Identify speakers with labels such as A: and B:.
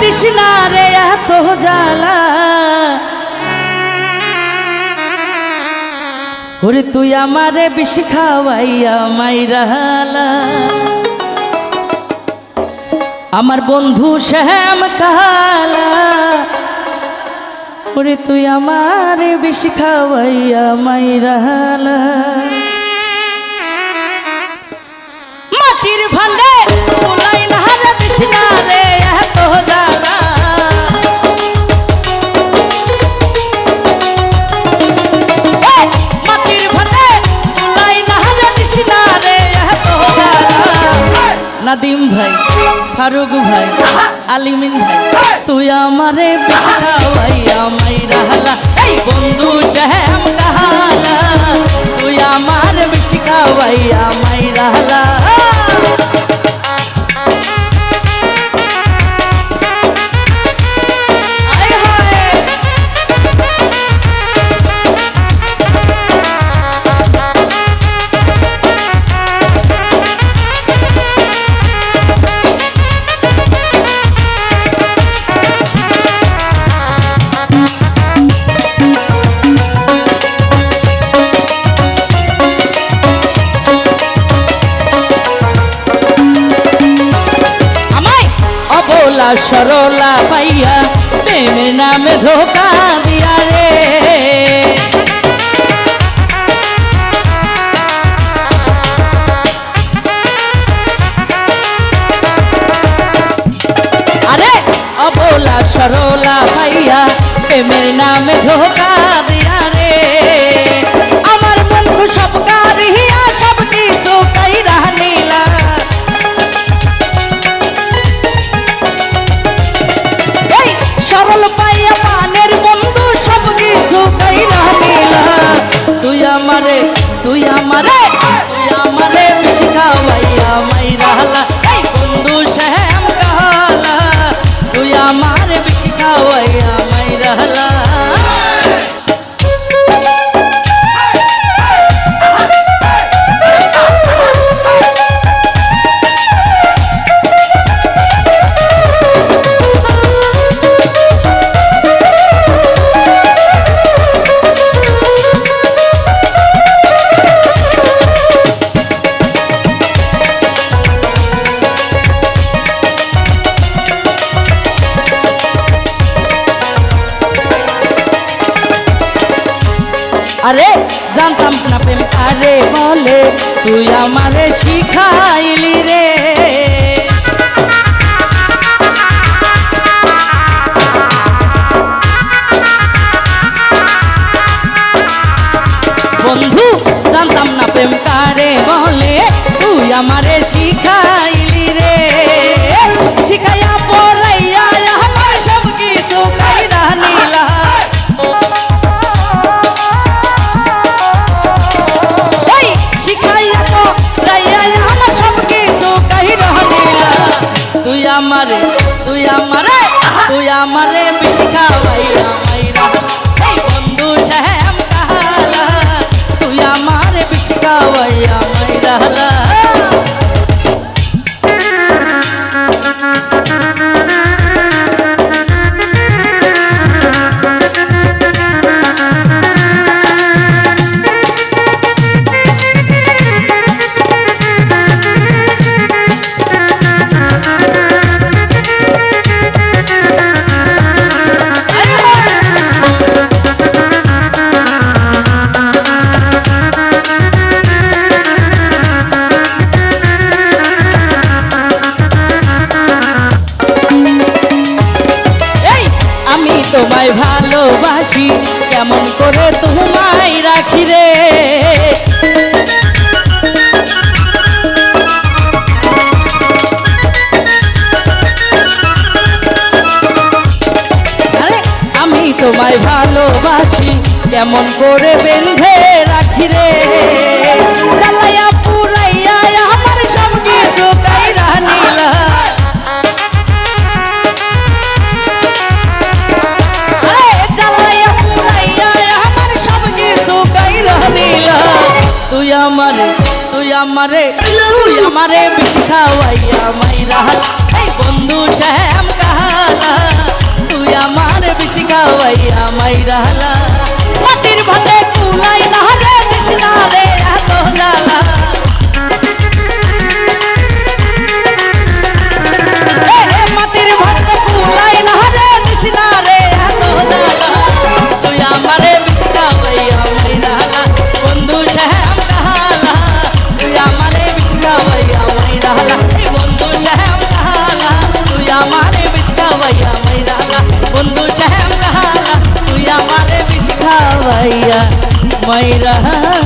A: this না রে এত জ্বালা ওরে তুই আমারে বিষ খাওয়াইয়া মাইরালা আমার বন্ধু শ্যাম কালা ওরে তুই আমারে বিষ খাওয়াইয়া মাইরালা মাটির ভান্ডে উলাই না রে দিস না রে এত জ্বালা মাটির ভান্ডে উলাই না রে দিস না রে এত জ্বালা নাদিম ভাই ফারুক ভাই আলিমিন ভাই তুই আমারে বিষ খাওয়াইয়া মাইরালা এই বন্ধু শ্যাম কালা তুই আমার বিষ খাওয়াইয়া মাইরালা সরলা পাইয়া প্রেমের নামে ধোকা দিয়া রে আরে অবলা সরলা পাইয়া প্রেমের নামে ধোকা দিয়া রে আমার বন্ধু সব কারিয়া সব কিছু কাইরা নিলা সরল পাইয়া পানের বন্ধু সব কিছু কাইরা নিলা তুই আমারে বিষ খাওয়াইয়া মাইরালা এই বন্ধু শ্যাম কালা তুই আমারে বিষ খাওয়াইয়া মাইরালা আরে জানতাম না প্রেম আরে বলে তুই আমারে শিখাইলি রে বন্ধু জানতাম না প্রেম কারে বলে তুই আমারে শিখাইলি রে শিখাইয়া পড়াইয়া আমার সব কিছু কাইরা নিলা তুই আমারে বিষ খাওয়াইয়া মাইরালা এই বন্ধু শ্যাম কালা তুই আমারে বিষ খাওয়াইয়া মাইরালা তোমায় ভালোবাসি কেমন করে তোমায় রাখি রে আরে আমি তোমায় ভালোবাসি কেমন করে বেঁধে রাখি রে জ্বালাইয়া পুরাইয়া আমার সব কিছু কাইরা নিলা তুই আমারে বিষ খাওয়াইয়া মাইরালা এই বন্ধু শ্যাম কালা জালা তুই আমার বিষ খাওয়াইয়া মাইরালা মাটির ভাতে কুলাই না রে কৃষ্ণা রে এত জালা মাটির ভাতে কুলাই না রে কৃষ্ণা রে এত জালা তুই আমারে বিষ খাওয়াইয়া মাইরালা বন্ধু শ্যাম কাহালা তুই আমারে বিষ খাওয়াইয়া মাইরালা বন্ধু শ্যাম কাহালা তুই আমারে বিষ খাওয়াইয়া মাইরালা বন্ধু শ্যাম কাহালা তুই আমারে বিষ খাওয়াইয়া মাইরালা